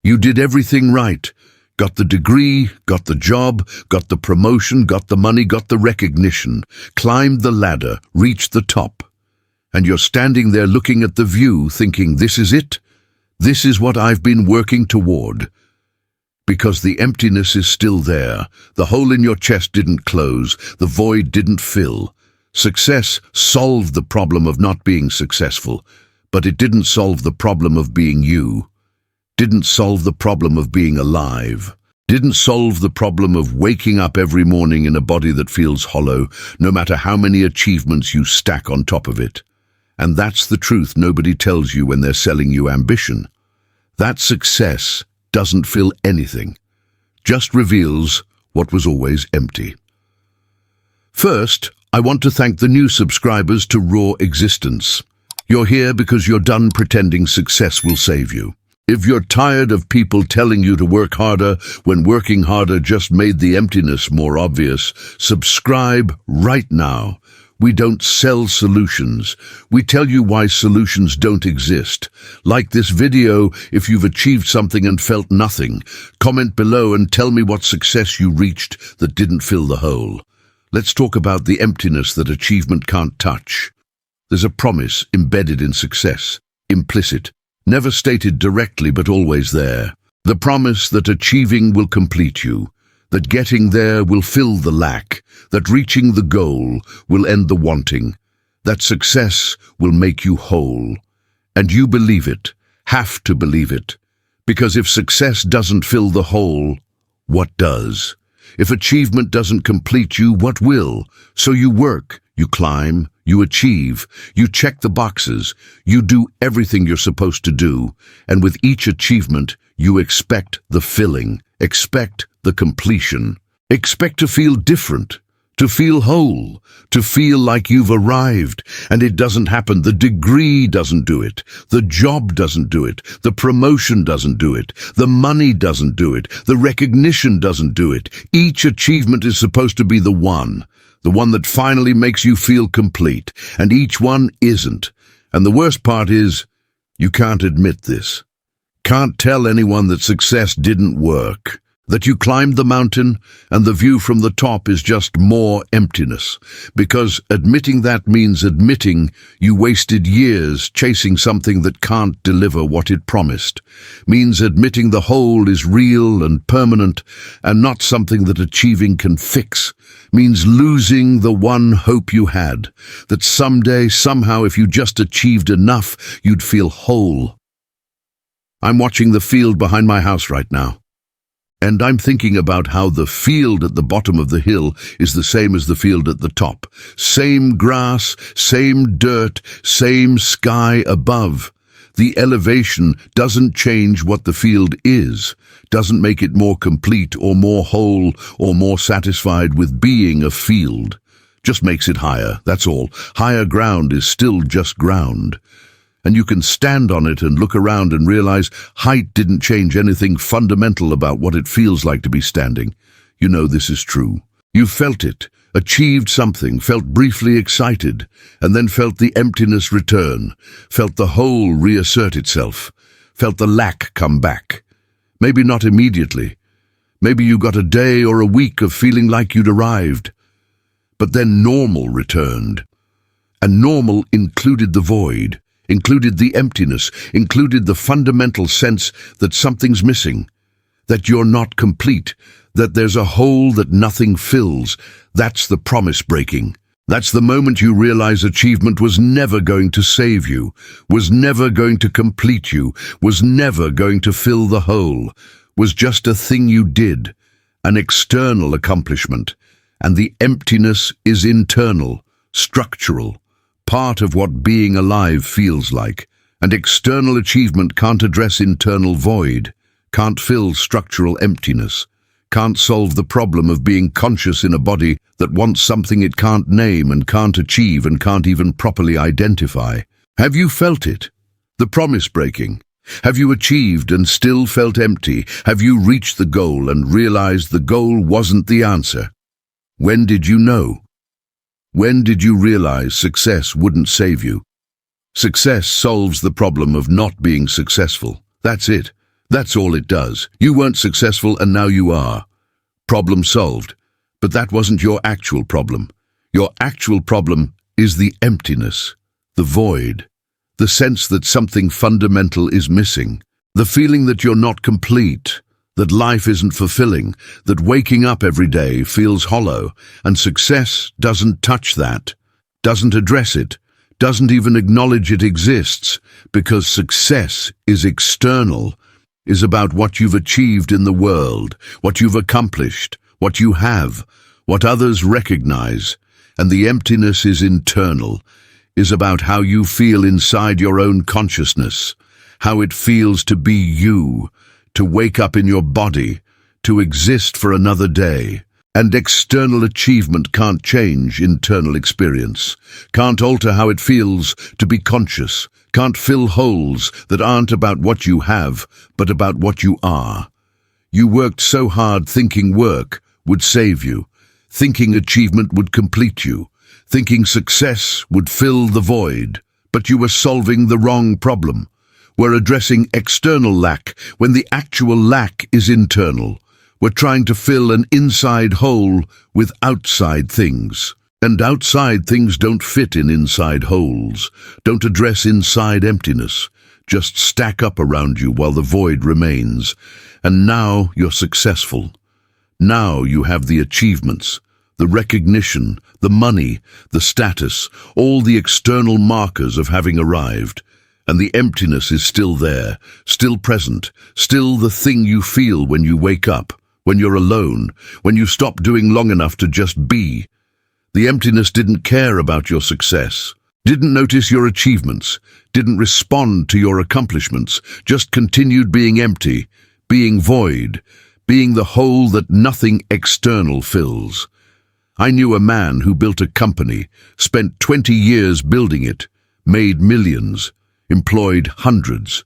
You did everything right. Got the degree, got the job, got the promotion, got the money, got the recognition, climbed the ladder, reached the top. And you're standing there looking at the view, thinking, this is it? This is what I've been working toward. Because the emptiness is still there. The hole in your chest didn't close. The void didn't fill. Success solved the problem of not being successful, but it didn't solve the problem of being you. Didn't solve the problem of being alive. Didn't solve the problem of waking up every morning in a body that feels hollow, no matter how many achievements you stack on top of it. And that's the truth nobody tells you when they're selling you ambition. That success doesn't fill anything, just reveals what was always empty. First, I want to thank the new subscribers to Raw Existence. You're here because you're done pretending success will save you. If you're tired of people telling you to work harder when working harder just made the emptiness more obvious, subscribe right now. We don't sell solutions. We tell you why solutions don't exist. Like this video if you've achieved something and felt nothing. Comment below and tell me what success you reached that didn't fill the hole. Let's talk about the emptiness that achievement can't touch. There's a promise embedded in success, implicit, never stated directly but always there. The promise that achieving will complete you, that getting there will fill the lack, that reaching the goal will end the wanting, that success will make you whole. And you believe it, have to believe it, because if success doesn't fill the hole, what does? If achievement doesn't complete you, what will? So you work, you climb, you achieve, you check the boxes, you do everything you're supposed to do, and with each achievement, you expect the filling, expect the completion. Expect to feel different, to feel whole, to feel like you've arrived, and it doesn't happen. The degree doesn't do it, the job doesn't do it, the promotion doesn't do it, the money doesn't do it, the recognition doesn't do it. Each achievement is supposed to be the one that finally makes you feel complete, and each one isn't. And the worst part is, you can't admit this. Can't tell anyone that success didn't work, that you climbed the mountain and the view from the top is just more emptiness, because admitting that means admitting you wasted years chasing something that can't deliver what it promised, means admitting the hole is real and permanent and not something that achieving can fix, means losing the one hope you had, that someday, somehow, if you just achieved enough, you'd feel whole. I'm watching the field behind my house right now. And I'm thinking about how the field at the bottom of the hill is the same as the field at the top. Same grass, same dirt, same sky above. The elevation doesn't change what the field is, doesn't make it more complete or more whole or more satisfied with being a field. Just makes it higher, that's all. Higher ground is still just ground. And you can stand on it and look around and realize height didn't change anything fundamental about what it feels like to be standing. You know this is true. You felt it, achieved something, felt briefly excited, and then felt the emptiness return, felt the hole reassert itself, felt the lack come back. Maybe not immediately. Maybe you got a day or a week of feeling like you'd arrived. But then normal returned. And normal included the void, included the emptiness, included the fundamental sense that something's missing, that you're not complete, that there's a hole that nothing fills. That's the promise breaking. That's the moment you realize achievement was never going to save you, was never going to complete you, was never going to fill the hole, was just a thing you did, an external accomplishment. And the emptiness is internal, structural, part of what being alive feels like. And external achievement can't address internal void, can't fill structural emptiness, can't solve the problem of being conscious in a body that wants something it can't name and can't achieve and can't even properly identify. Have you felt it? The promise breaking. Have you achieved and still felt empty? Have you reached the goal and realized the goal wasn't the answer? When did you know? When did you realize success wouldn't save you? Success solves the problem of not being successful. That's it. That's all it does. You weren't successful and now you are. Problem solved. But that wasn't your actual problem. Your actual problem is the emptiness, the void, the sense that something fundamental is missing, the feeling that you're not complete, that life isn't fulfilling, that waking up every day feels hollow, and success doesn't touch that, doesn't address it, doesn't even acknowledge it exists, because success is external, is about what you've achieved in the world, what you've accomplished, what you have, what others recognize, and the emptiness is internal, is about how you feel inside your own consciousness, how it feels to be you, to wake up in your body, to exist for another day. And external achievement can't change internal experience, can't alter how it feels to be conscious, can't fill holes that aren't about what you have, but about what you are. You worked so hard thinking work would save you, thinking achievement would complete you, thinking success would fill the void, but you were solving the wrong problem. We're addressing external lack when the actual lack is internal. We're trying to fill an inside hole with outside things. And outside things don't fit in inside holes, don't address inside emptiness, just stack up around you while the void remains. And now you're successful. Now you have the achievements, the recognition, the money, the status, all the external markers of having arrived. And the emptiness is still there, still present, still the thing you feel when you wake up, when you're alone, when you stop doing long enough to just be. The emptiness didn't care about your success, didn't notice your achievements, didn't respond to your accomplishments, just continued being empty, being void, being the hole that nothing external fills. I knew a man who built a company, spent 20 years building it, made millions, employed hundreds,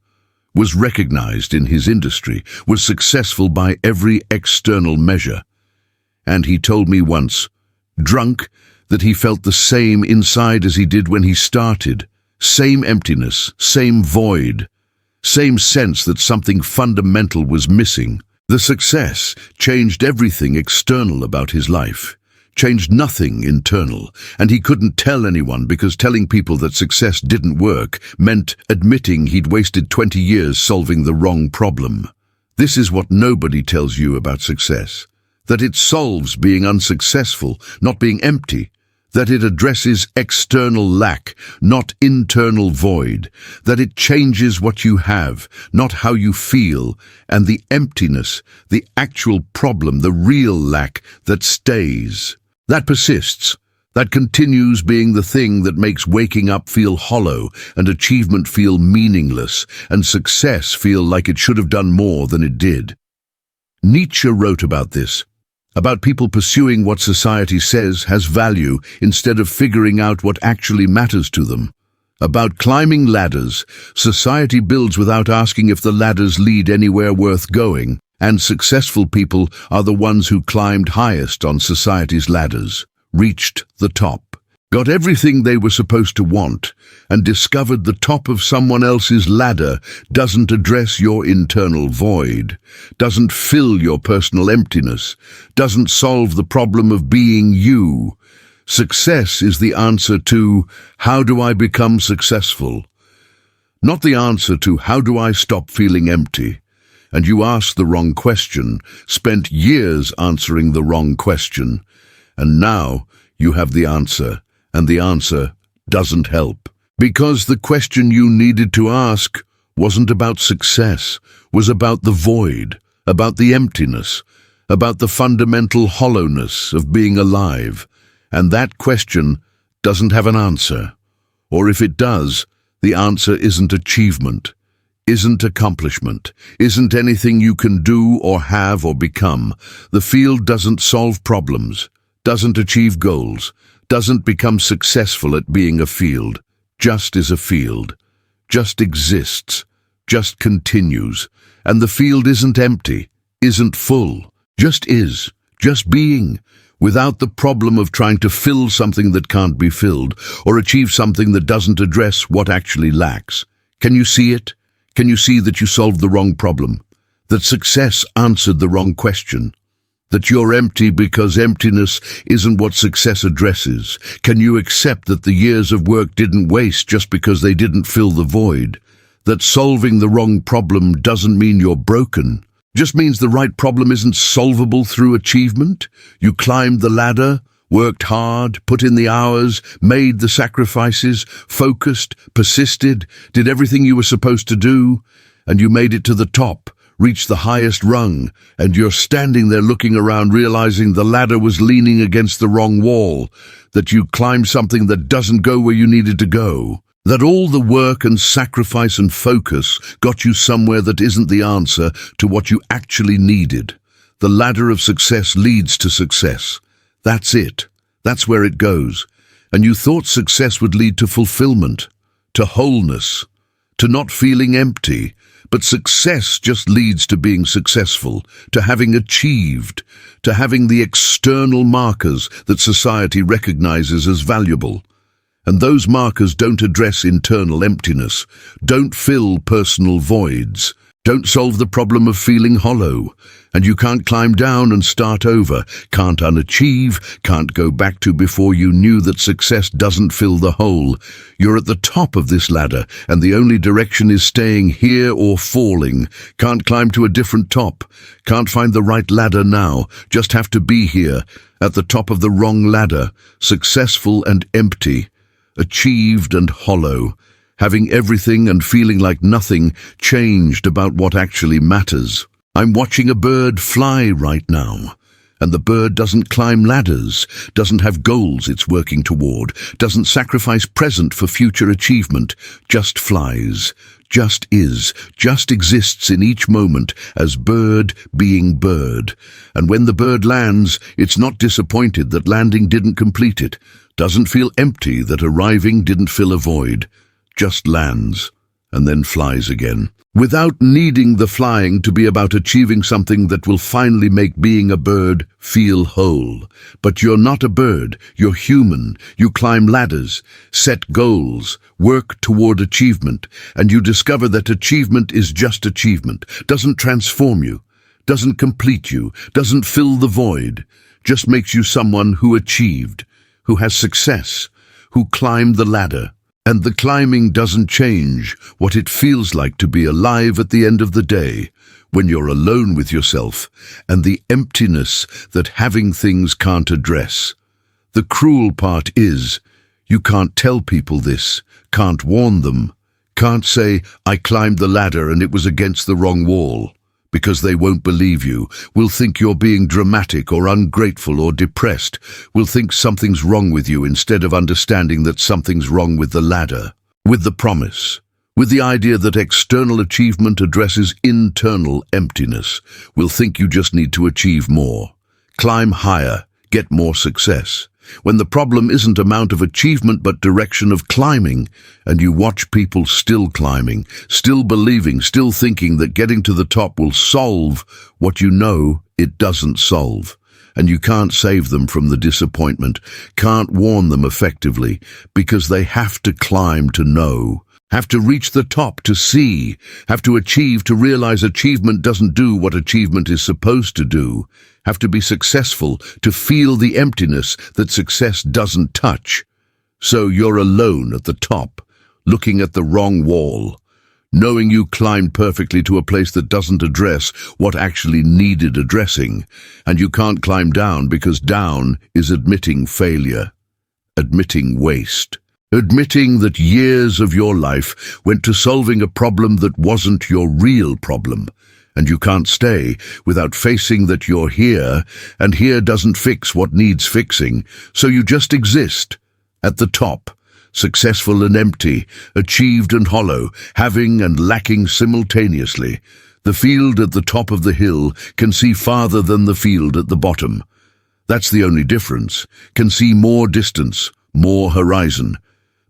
was recognized in his industry, was successful by every external measure. And he told me once, drunk, that he felt the same inside as he did when he started. Same emptiness, same void, same sense that something fundamental was missing. The success changed everything external about his life, changed nothing internal, and he couldn't tell anyone because telling people that success didn't work meant admitting he'd wasted 20 years solving the wrong problem. This is what nobody tells you about success, that it solves being unsuccessful, not being empty, that it addresses external lack, not internal void, that it changes what you have, not how you feel, and the emptiness, the actual problem, the real lack that stays, that persists, that continues being the thing that makes waking up feel hollow and achievement feel meaningless and success feel like it should have done more than it did. Nietzsche wrote about this, about people pursuing what society says has value instead of figuring out what actually matters to them. About climbing ladders, society builds without asking if the ladders lead anywhere worth going, and successful people are the ones who climbed highest on society's ladders, reached the top, got everything they were supposed to want, and discovered the top of someone else's ladder doesn't address your internal void, doesn't fill your personal emptiness, doesn't solve the problem of being you. Success is the answer to, how do I become successful? Not the answer to, how do I stop feeling empty? And you asked the wrong question, spent years answering the wrong question, and now you have the answer. And the answer doesn't help. Because the question you needed to ask wasn't about success, was about the void, about the emptiness, about the fundamental hollowness of being alive. And that question doesn't have an answer. Or if it does, the answer isn't achievement, isn't accomplishment, isn't anything you can do or have or become. The field doesn't solve problems, doesn't achieve goals, doesn't become successful at being a field, just is a field, just exists, just continues, and the field isn't empty, isn't full, just is, just being, without the problem of trying to fill something that can't be filled, or achieve something that doesn't address what actually lacks. Can you see it? Can you see that you solved the wrong problem? that success answered the wrong question, that you're empty because emptiness isn't what success addresses? Can you accept that the years of work didn't waste just because they didn't fill the void? That solving the wrong problem doesn't mean you're broken, just means the right problem isn't solvable through achievement? You climbed the ladder, worked hard, put in the hours, made the sacrifices, focused, persisted, did everything you were supposed to do, and you made it to the top, reached the highest rung, and you're standing there looking around realizing the ladder was leaning against the wrong wall, that you climbed something that doesn't go where you needed to go, that all the work and sacrifice and focus got you somewhere that isn't the answer to what you actually needed. The ladder of success leads to success. That's it. That's where it goes. And you thought success would lead to fulfillment, to wholeness, to not feeling empty. But success just leads to being successful, to having achieved, to having the external markers that society recognizes as valuable. And those markers don't address internal emptiness, don't fill personal voids, don't solve the problem of feeling hollow. And you can't climb down and start over, can't unachieve, can't go back to before you knew that success doesn't fill the hole. You're at the top of this ladder, and the only direction is staying here or falling. Can't climb to a different top, can't find the right ladder now, just have to be here, at the top of the wrong ladder, successful and empty, achieved and hollow, having everything and feeling like nothing changed about what actually matters. I'm watching a bird fly right now, and the bird doesn't climb ladders, doesn't have goals it's working toward, doesn't sacrifice present for future achievement, just flies, just is, just exists in each moment as bird being bird. And when the bird lands, it's not disappointed that landing didn't complete it, doesn't feel empty that arriving didn't fill a void, just lands and then flies again, without needing the flying to be about achieving something that will finally make being a bird feel whole. But you're not a bird, you're human. You climb ladders, set goals, work toward achievement, and you discover that achievement is just achievement, doesn't transform you, doesn't complete you, doesn't fill the void, just makes you someone who achieved, who has success, who climbed the ladder. And the climbing doesn't change what it feels like to be alive at the end of the day, when you're alone with yourself and the emptiness that having things can't address. The cruel part is, you can't tell people this, can't warn them, can't say, I climbed the ladder and it was against the wrong wall, because they won't believe you, will think you're being dramatic or ungrateful or depressed, will think something's wrong with you instead of understanding that something's wrong with the ladder, with the promise, with the idea that external achievement addresses internal emptiness, will think you just need to achieve more, climb higher, get more success, when the problem isn't amount of achievement but direction of climbing, and you watch people still climbing, still believing, still thinking that getting to the top will solve what you know it doesn't solve. And you can't save them from the disappointment, can't warn them effectively, because they have to climb to know, have to reach the top to see, have to achieve to realize achievement doesn't do what achievement is supposed to do, have to be successful to feel the emptiness that success doesn't touch. So you're alone at the top, looking at the wrong wall, knowing you climbed perfectly to a place that doesn't address what actually needed addressing, and you can't climb down because down is admitting failure, admitting waste. Admitting that years of your life went to solving a problem that wasn't your real problem, and you can't stay without facing that you're here, and here doesn't fix what needs fixing, so you just exist, at the top, successful and empty, achieved and hollow, having and lacking simultaneously. The field at the top of the hill can see farther than the field at the bottom. That's the only difference, can see more distance, more horizon.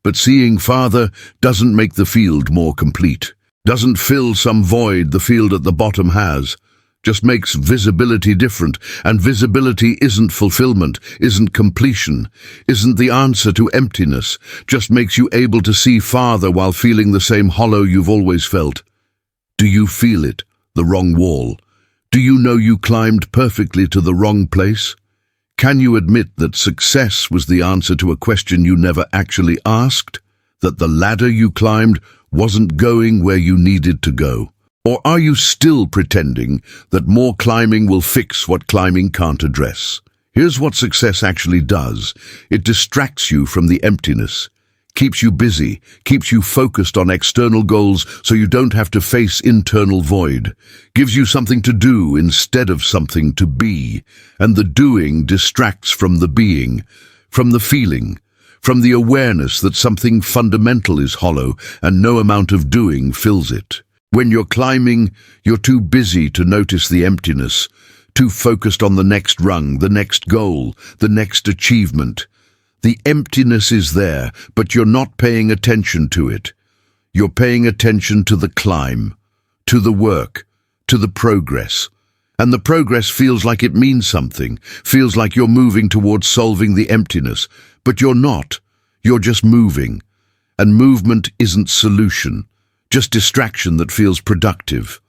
But seeing farther doesn't make the field more complete, doesn't fill some void the field at the bottom has, just makes visibility different, and visibility isn't fulfillment, isn't completion, isn't the answer to emptiness, just makes you able to see farther while feeling the same hollow you've always felt. Do you feel it, the wrong wall? Do you know you climbed perfectly to the wrong place? Can you admit that success was the answer to a question you never actually asked? That the ladder you climbed wasn't going where you needed to go? Or are you still pretending that more climbing will fix what climbing can't address? Here's what success actually does. It distracts you from the emptiness, keeps you busy, keeps you focused on external goals so you don't have to face internal void, gives you something to do instead of something to be, and the doing distracts from the being, from the feeling, from the awareness that something fundamental is hollow and no amount of doing fills it. When you're climbing, you're too busy to notice the emptiness, too focused on the next rung, the next goal, the next achievement. The emptiness is there, but you're not paying attention to it. You're paying attention to the climb, to the work, to the progress. And the progress feels like it means something, feels like you're moving towards solving the emptiness. But you're not. You're just moving. And movement isn't solution, just distraction that feels productive.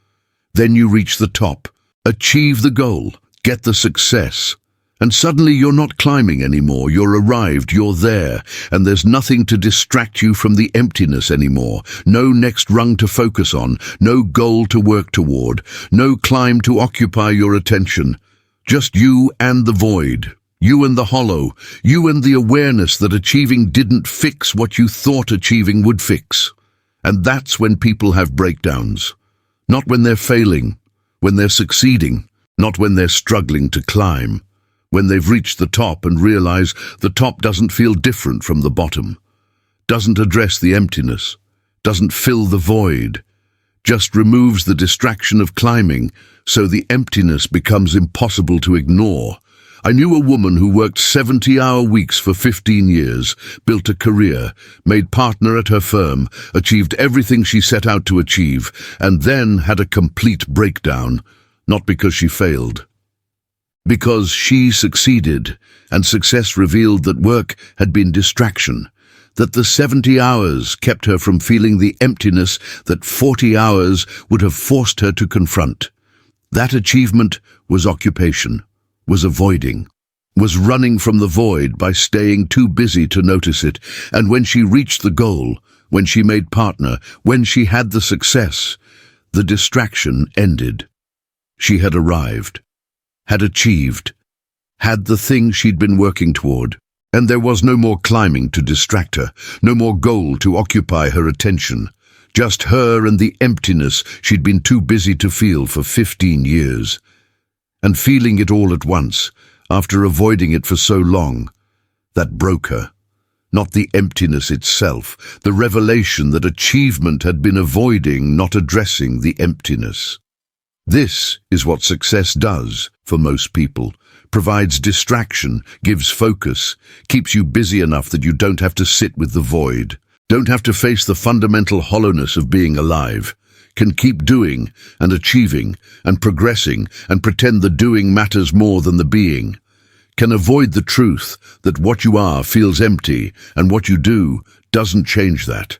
Then you reach the top, achieve the goal, get the success. And suddenly you're not climbing anymore, you're arrived, you're there, and there's nothing to distract you from the emptiness anymore. No next rung to focus on, no goal to work toward, no climb to occupy your attention. Just you and the void, you and the hollow, you and the awareness that achieving didn't fix what you thought achieving would fix. And that's when people have breakdowns. Not when they're failing, when they're succeeding, not when they're struggling to climb. When they've reached the top and realize the top doesn't feel different from the bottom, doesn't address the emptiness, doesn't fill the void, just removes the distraction of climbing, so the emptiness becomes impossible to ignore. I knew a woman who worked 70-hour weeks for 15 years, built a career, made partner at her firm, achieved everything she set out to achieve, and then had a complete breakdown, not because she failed. Because she succeeded, and success revealed that work had been distraction, that the 70 hours kept her from feeling the emptiness that 40 hours would have forced her to confront. That achievement was occupation, was avoiding, was running from the void by staying too busy to notice it, and when she reached the goal, when she made partner, when she had the success, the distraction ended. She had arrived, had achieved, had the thing she'd been working toward, and there was no more climbing to distract her, no more goal to occupy her attention, just her and the emptiness she'd been too busy to feel for 15 years. And feeling it all at once, after avoiding it for so long, that broke her. Not the emptiness itself, the revelation that achievement had been avoiding, not addressing the emptiness. This is what success does for most people. Provides distraction, gives focus, keeps you busy enough that you don't have to sit with the void, don't have to face the fundamental hollowness of being alive, can keep doing and achieving and progressing and pretend the doing matters more than the being, can avoid the truth that what you are feels empty and what you do doesn't change that.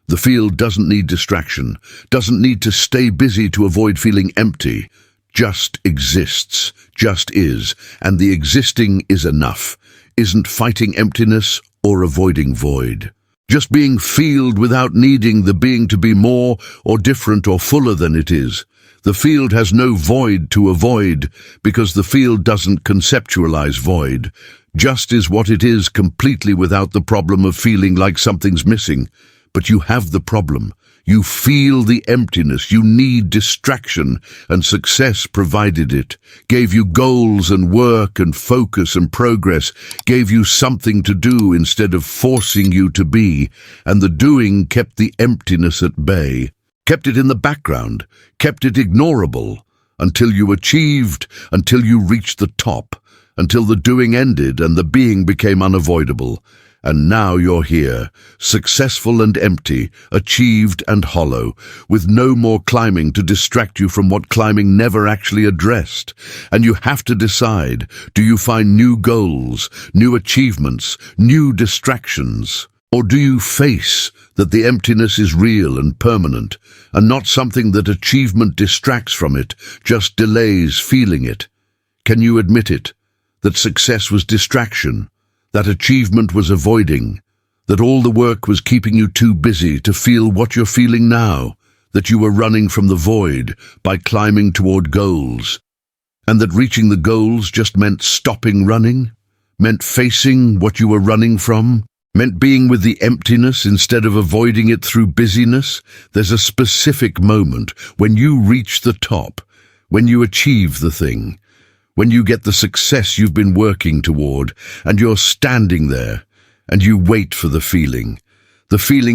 The field doesn't need distraction, doesn't need to stay busy to avoid feeling empty, just exists, just is, and the existing is enough, isn't fighting emptiness or avoiding void. Just being field without needing the being to be more or different or fuller than it is. The field has no void to avoid because the field doesn't conceptualize void. Just is what it is completely without the problem of feeling like something's missing. But you have the problem. You feel the emptiness. You need distraction, and success provided it. Gave you goals and work and focus and progress. Gave you something to do instead of forcing you to be. And the doing kept the emptiness at bay. Kept it in the background. Kept it ignorable. Until you achieved, until you reached the top. Until the doing ended and the being became unavoidable. And now you're here, successful and empty, achieved and hollow, with no more climbing to distract you from what climbing never actually addressed. And you have to decide, do you find new goals, new achievements, new distractions? Or do you face that the emptiness is real and permanent, and not something that achievement distracts from it, just delays feeling it? Can you admit it? That success was distraction, that achievement was avoiding, that all the work was keeping you too busy to feel what you're feeling now, that you were running from the void by climbing toward goals, and that reaching the goals just meant stopping running, meant facing what you were running from, meant being with the emptiness instead of avoiding it through busyness? There's a specific moment when you reach the top, when you achieve the thing, when you get the success you've been working toward, and you're standing there, and you wait for the feeling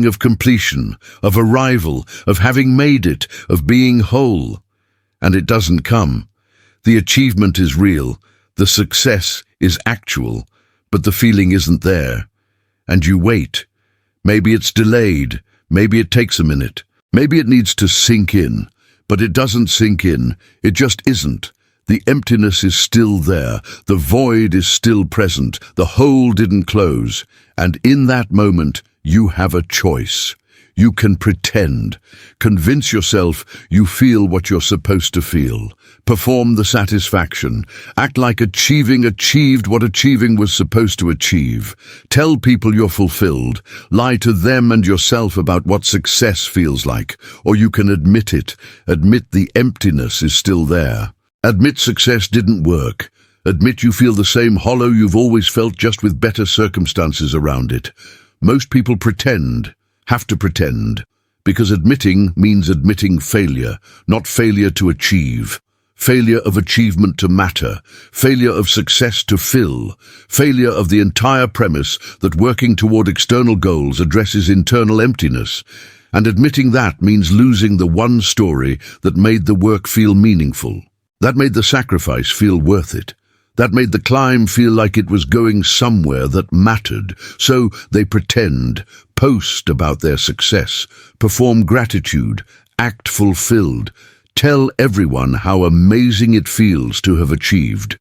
of completion, of arrival, of having made it, of being whole. And it doesn't come. The achievement is real, the success is actual, but the feeling isn't there. And you wait. Maybe it's delayed, maybe it takes a minute, maybe it needs to sink in, but it doesn't sink in, it just isn't. The emptiness is still there, the void is still present, the hole didn't close, and in that moment you have a choice. You can pretend, convince yourself you feel what you're supposed to feel, perform the satisfaction, act like achieved what achieving was supposed to achieve, tell people you're fulfilled, lie to them and yourself about what success feels like, or you can admit it, admit the emptiness is still there. Admit success didn't work. Admit you feel the same hollow you've always felt, just with better circumstances around it. Most people have to pretend, because admitting means admitting failure, not failure to achieve, failure of achievement to matter, failure of success to fill, failure of the entire premise that working toward external goals addresses internal emptiness. And admitting that means losing the one story that made the work feel meaningful, that made the sacrifice feel worth it, that made the climb feel like it was going somewhere that mattered. So they pretend, post about their success, perform gratitude, act fulfilled, tell everyone how amazing it feels to have achieved.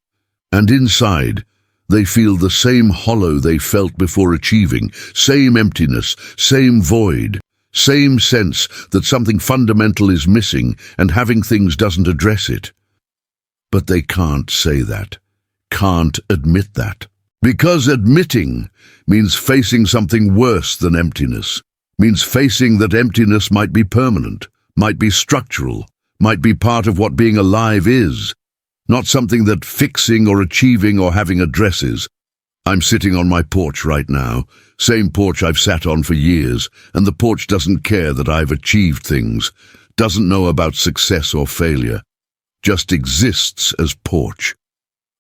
And inside, they feel the same hollow they felt before achieving, same emptiness, same void, same sense that something fundamental is missing and having things doesn't address it. But they can't say that. Can't admit that. Because admitting means facing something worse than emptiness, means facing that emptiness might be permanent, might be structural, might be part of what being alive is, not something that fixing or achieving or having addresses. I'm sitting on my porch right now, same porch I've sat on for years, and the porch doesn't care that I've achieved things, doesn't know about success or failure, just exists as porch.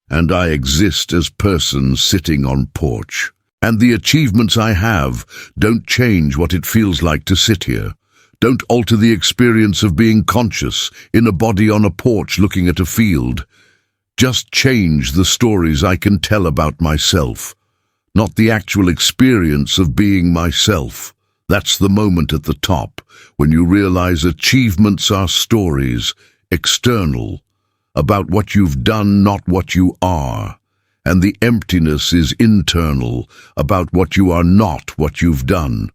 And I exist as person sitting on porch. And the achievements I have don't change what it feels like to sit here, don't alter the experience of being conscious in a body on a porch looking at a field. Just change the stories I can tell about myself, not the actual experience of being myself. That's the moment at the top, when you realize achievements are stories, external, about what you've done, not what you are. And the emptiness is internal, about what you are, not what you've done.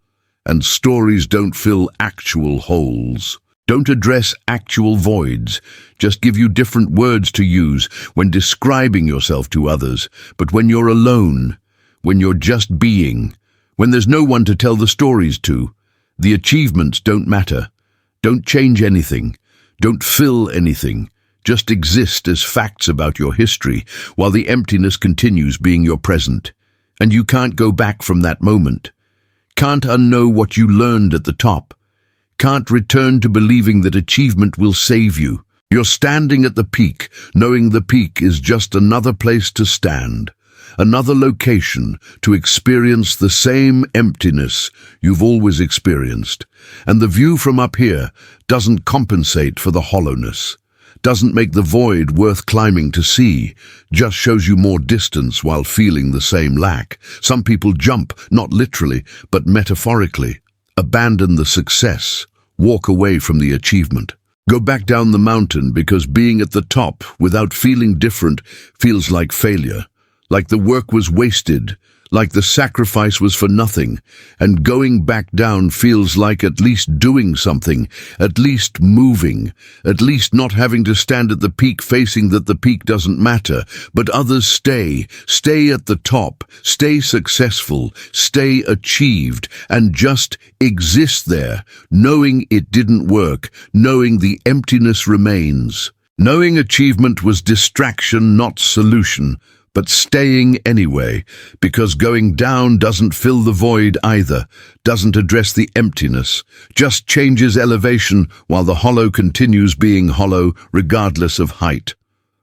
And stories don't fill actual holes, don't address actual voids, just give you different words to use when describing yourself to others. But when you're alone, when you're just being, when there's no one to tell the stories to, the achievements don't matter, don't change anything, don't fill anything. Just exist as facts about your history, while the emptiness continues being your present. And you can't go back from that moment. Can't unknow what you learned at the top. Can't return to believing that achievement will save you. You're standing at the peak, knowing the peak is just another place to stand, another location to experience the same emptiness you've always experienced. And the view from up here doesn't compensate for the hollowness, doesn't make the void worth climbing to see, just shows you more distance while feeling the same lack. Some people jump, not literally, but metaphorically, abandon the success, walk away from the achievement, go back down the mountain because being at the top without feeling different feels like failure, like the work was wasted, like the sacrifice was for nothing, and going back down feels like at least doing something, at least moving, at least not having to stand at the peak facing that the peak doesn't matter, but others stay at the top, stay successful, stay achieved, and just exist there, knowing it didn't work, knowing the emptiness remains. Knowing achievement was distraction, not solution, but staying anyway, because going down doesn't fill the void either, doesn't address the emptiness, just changes elevation while the hollow continues being hollow regardless of height.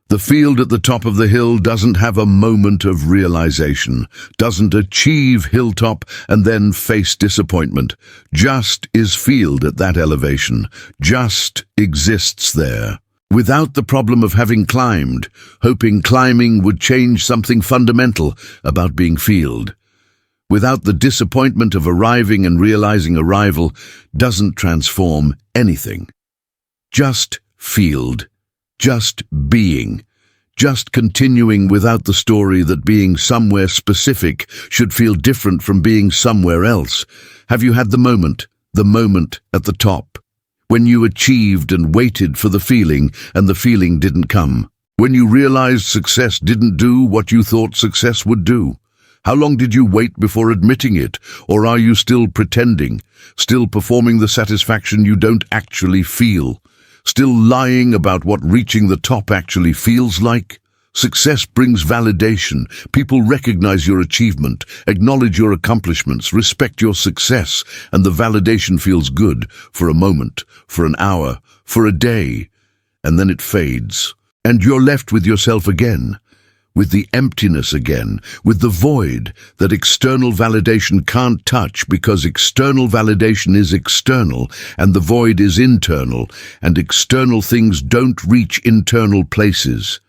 The field at the top of the hill doesn't have a moment of realization, doesn't achieve hilltop and then face disappointment, just is field at that elevation, just exists there. Without the problem of having climbed, hoping climbing would change something fundamental about being field. Without the disappointment of arriving and realizing arrival doesn't transform anything. Just field, just being, just continuing without the story that being somewhere specific should feel different from being somewhere else. Have you had the moment at the top? When you achieved and waited for the feeling and the feeling didn't come. When you realized success didn't do what you thought success would do. How long did you wait before admitting it? Or are you still pretending? Still performing the satisfaction you don't actually feel? Still lying about what reaching the top actually feels like? Success brings validation. People recognize your achievement, acknowledge your accomplishments, respect your success, and the validation feels good for a moment, for an hour, for a day, and then it fades. And you're left with yourself again, with the emptiness again, with the void that external validation can't touch because external validation is external and the void is internal, and external things don't reach internal places.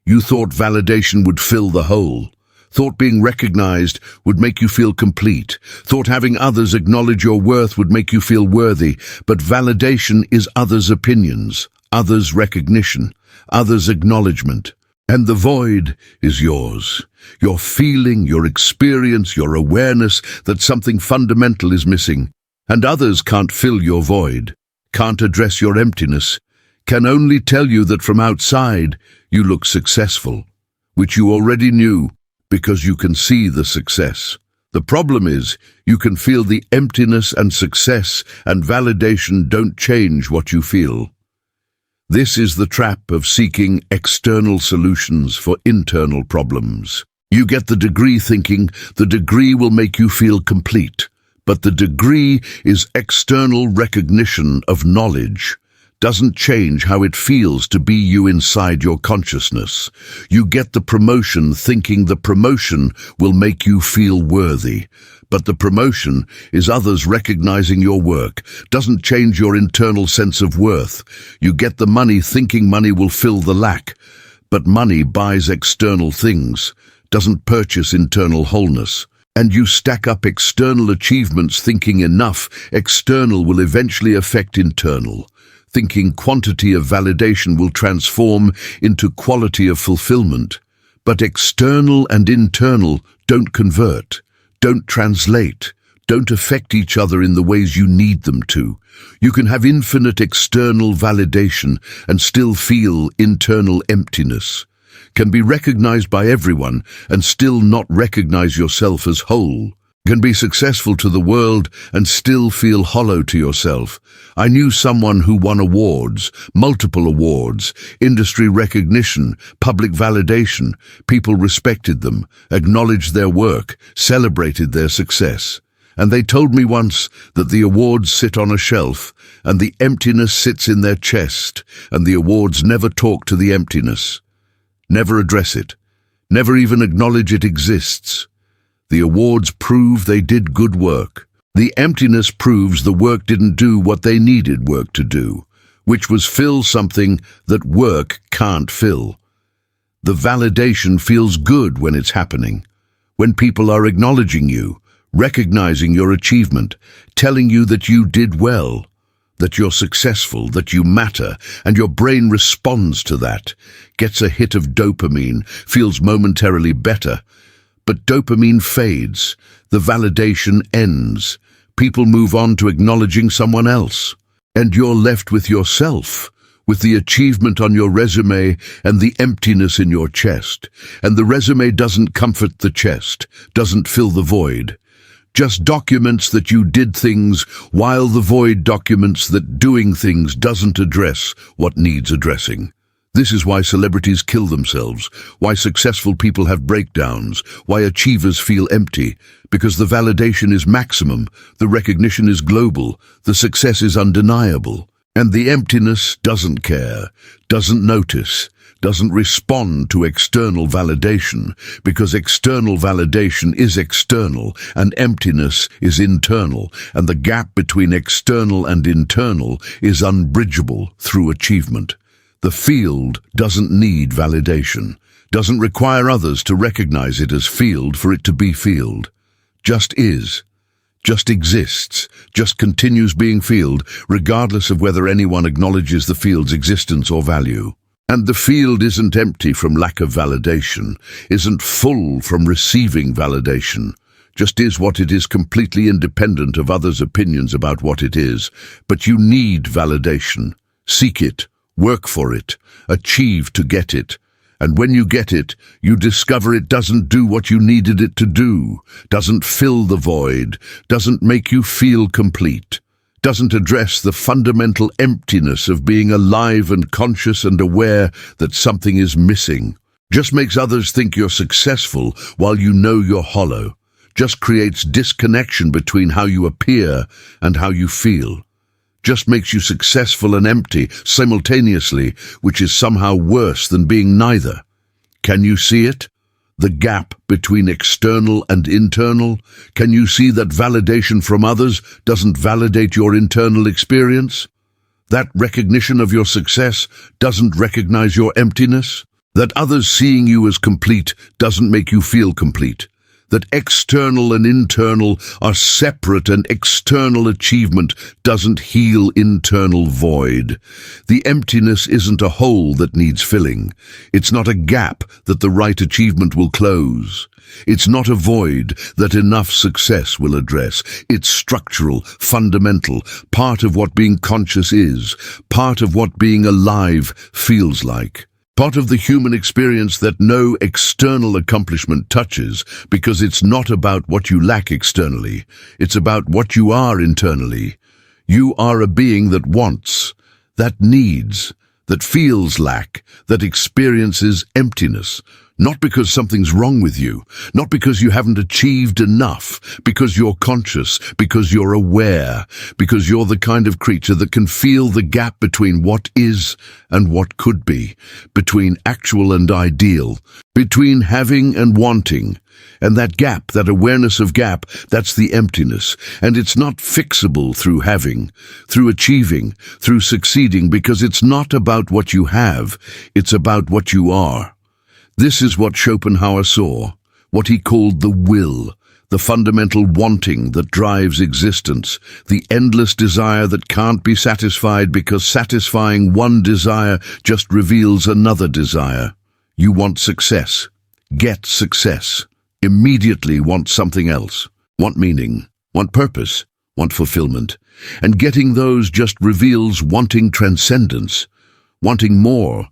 You thought validation would fill the hole, thought being recognized would make you feel complete, thought having others acknowledge your worth would make you feel worthy, but validation is others' opinions, others' recognition, others' acknowledgement, and the void is yours. Your feeling, your experience, your awareness that something fundamental is missing, and others can't fill your void, can't address your emptiness, can only tell you that from outside you look successful, which you already knew because you can see the success. The problem is you can feel the emptiness, and success and validation don't change what you feel. This is the trap of seeking external solutions for internal problems. You get the degree thinking the degree will make you feel complete, but the degree is external recognition of knowledge. Doesn't change how it feels to be you inside your consciousness. You get the promotion thinking the promotion will make you feel worthy, but the promotion is others recognizing your work, doesn't change your internal sense of worth. You get the money thinking money will fill the lack, but money buys external things, doesn't purchase internal wholeness. And you stack up external achievements thinking enough external will eventually affect internal. Thinking quantity of validation will transform into quality of fulfillment. But external and internal don't convert, don't translate, don't affect each other in the ways you need them to. You can have infinite external validation and still feel internal emptiness. Can be recognized by everyone and still not recognize yourself as whole. Can be successful to the world and still feel hollow to yourself. I knew someone who won awards, multiple awards, industry recognition, public validation. People respected them, acknowledged their work, celebrated their success. And they told me once that the awards sit on a shelf and the emptiness sits in their chest, and the awards never talk to the emptiness, never address it, never even acknowledge it exists. The awards prove they did good work. The emptiness proves the work didn't do what they needed work to do, which was fill something that work can't fill. The validation feels good when it's happening, when people are acknowledging you, recognizing your achievement, telling you that you did well, that you're successful, that you matter, and your brain responds to that, gets a hit of dopamine, feels momentarily better. But dopamine fades, the validation ends. People move on to acknowledging someone else. And you're left with yourself, with the achievement on your resume and the emptiness in your chest. And the resume doesn't comfort the chest, doesn't fill the void. Just documents that you did things, while the void documents that doing things doesn't address what needs addressing. This is why celebrities kill themselves, why successful people have breakdowns, why achievers feel empty, because the validation is maximum, the recognition is global, the success is undeniable. And the emptiness doesn't care, doesn't notice, doesn't respond to external validation, because external validation is external and emptiness is internal, and the gap between external and internal is unbridgeable through achievement. The field doesn't need validation, doesn't require others to recognize it as field for it to be field. Just is. Just exists, just continues being field, regardless of whether anyone acknowledges the field's existence or value. And the field isn't empty from lack of validation, isn't full from receiving validation, just is what it is, completely independent of others' opinions about what it is. But you need validation. Seek it, work for it, achieve to get it. And when you get it, you discover it doesn't do what you needed it to do, doesn't fill the void, doesn't make you feel complete, doesn't address the fundamental emptiness of being alive and conscious and aware that something is missing, just makes others think you're successful while you know you're hollow, just creates disconnection between how you appear and how you feel. Just makes you successful and empty simultaneously, which is somehow worse than being neither. Can you see it? The gap between external and internal? Can you see that validation from others doesn't validate your internal experience? That recognition of your success doesn't recognize your emptiness? That others seeing you as complete doesn't make you feel complete? That external and internal are separate and external achievement doesn't heal internal void. The emptiness isn't a hole that needs filling. It's not a gap that the right achievement will close. It's not a void that enough success will address. It's structural, fundamental, part of what being conscious is, part of what being alive feels like. Part of the human experience that no external accomplishment touches, because it's not about what you lack externally. It's about what you are internally. You are a being that wants, that needs, that feels lack, that experiences emptiness. Not because something's wrong with you, not because you haven't achieved enough, because you're conscious, because you're aware, because you're the kind of creature that can feel the gap between what is and what could be, between actual and ideal, between having and wanting. And that gap, that awareness of gap, that's the emptiness. And it's not fixable through having, through achieving, through succeeding, because it's not about what you have, it's about what you are. This is what Schopenhauer saw, what he called the will, the fundamental wanting that drives existence, the endless desire that can't be satisfied because satisfying one desire just reveals another desire. You want success. Get success. Immediately want something else. Want meaning. Want purpose. Want fulfillment. And getting those just reveals wanting transcendence. Wanting more.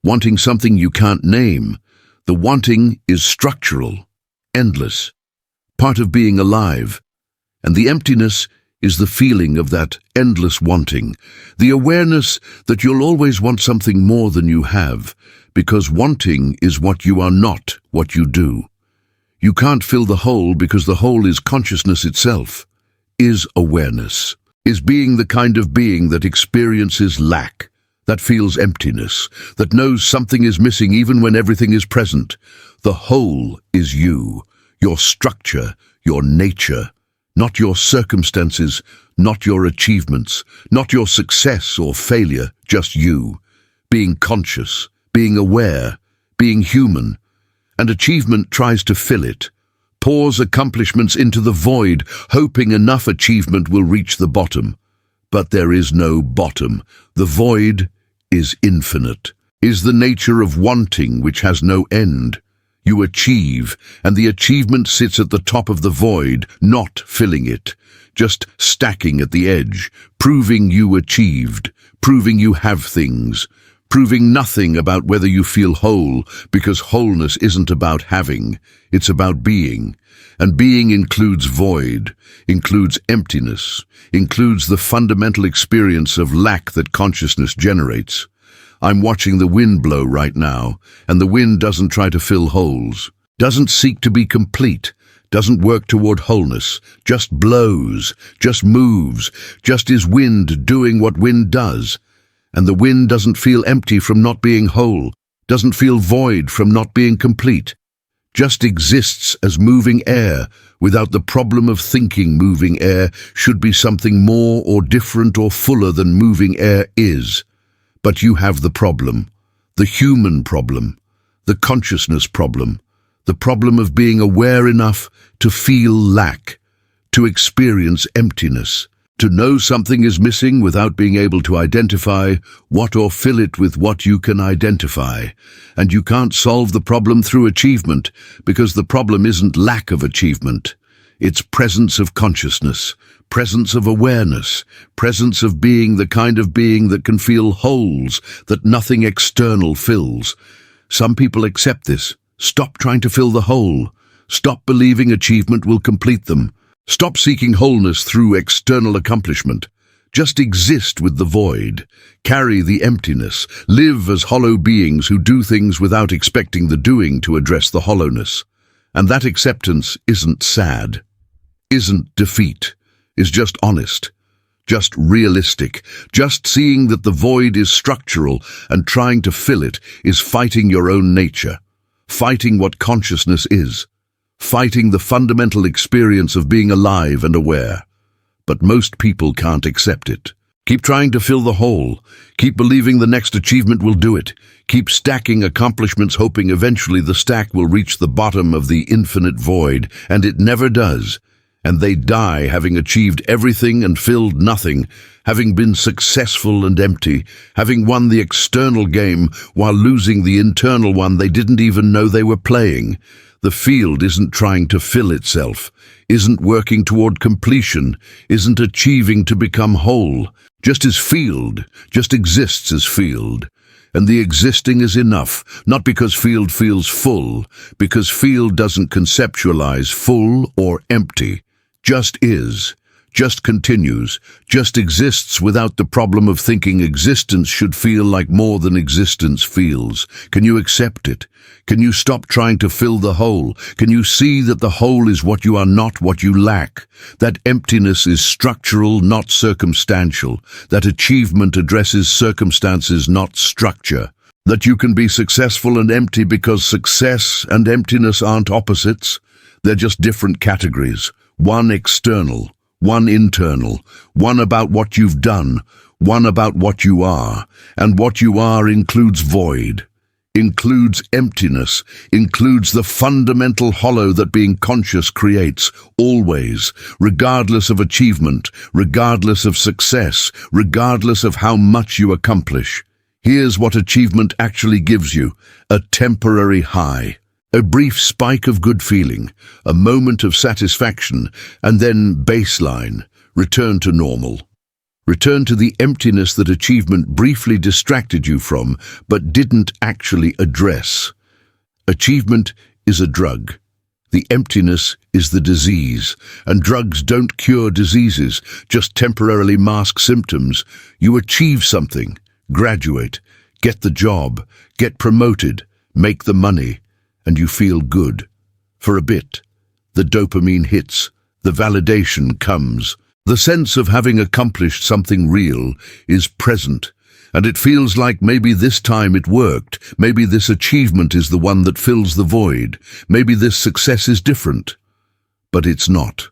Wanting something you can't name. The wanting is structural, endless, part of being alive, and the emptiness is the feeling of that endless wanting, the awareness that you'll always want something more than you have, because wanting is what you are not, what you do. You can't fill the hole because the hole is consciousness itself, is awareness, is being the kind of being that experiences lack, that feels emptiness, that knows something is missing even when everything is present. The whole is you, your structure, your nature, not your circumstances, not your achievements, not your success or failure, just you. Being conscious, being aware, being human. And achievement tries to fill it, pours accomplishments into the void, hoping enough achievement will reach the bottom. But there is no bottom. The void is infinite, is the nature of wanting which has no end. You achieve, and the achievement sits at the top of the void, not filling it, just stacking at the edge, proving you achieved, proving you have things, proving nothing about whether you feel whole, because wholeness isn't about having, it's about being. And being includes void, includes emptiness, includes the fundamental experience of lack that consciousness generates. I'm watching the wind blow right now, and the wind doesn't try to fill holes, doesn't seek to be complete, doesn't work toward wholeness, just blows, just moves, just is wind doing what wind does. And the wind doesn't feel empty from not being whole, doesn't feel void from not being complete, just exists as moving air, without the problem of thinking moving air should be something more or different or fuller than moving air is. But you have the problem, the human problem, the consciousness problem, the problem of being aware enough to feel lack, to experience emptiness, to know something is missing without being able to identify what or fill it with what you can identify. And you can't solve the problem through achievement, because the problem isn't lack of achievement. It's presence of consciousness, presence of awareness, presence of being the kind of being that can feel holes that nothing external fills. Some people accept this. Stop trying to fill the hole. Stop believing achievement will complete them. Stop seeking wholeness through external accomplishment. Just exist with the void. Carry the emptiness. Live as hollow beings who do things without expecting the doing to address the hollowness. And that acceptance isn't sad, isn't defeat, is just honest, just realistic, just seeing that the void is structural and trying to fill it is fighting your own nature, fighting what consciousness is, fighting the fundamental experience of being alive and aware. But most people can't accept it. Keep trying to fill the hole. Keep believing the next achievement will do it. Keep stacking accomplishments, hoping eventually the stack will reach the bottom of the infinite void, and it never does. And they die having achieved everything and filled nothing, having been successful and empty, having won the external game while losing the internal one they didn't even know they were playing. The field isn't trying to fill itself, isn't working toward completion, isn't achieving to become whole, just is field, just exists as field. And the existing is enough, not because field feels full, because field doesn't conceptualize full or empty, just is, just continues, just exists without the problem of thinking existence should feel like more than existence feels. Can you accept it? Can you stop trying to fill the hole? Can you see that the hole is what you are, not what you lack? That emptiness is structural, not circumstantial. That achievement addresses circumstances, not structure. That you can be successful and empty because success and emptiness aren't opposites. They're just different categories. One external, one internal, one about what you've done, one about what you are. And what you are includes void, includes emptiness, includes the fundamental hollow that being conscious creates, always, regardless of achievement, regardless of success, regardless of how much you accomplish. Here's what achievement actually gives you: a temporary high, a brief spike of good feeling, a moment of satisfaction, and then baseline, return to normal. Return to the emptiness that achievement briefly distracted you from, but didn't actually address. Achievement is a drug. The emptiness is the disease, and drugs don't cure diseases, just temporarily mask symptoms. You achieve something, graduate, get the job, get promoted, make the money, and you feel good. For a bit, the dopamine hits, the validation comes. The sense of having accomplished something real is present, and it feels like maybe this time it worked, maybe this achievement is the one that fills the void, maybe this success is different. But it's not.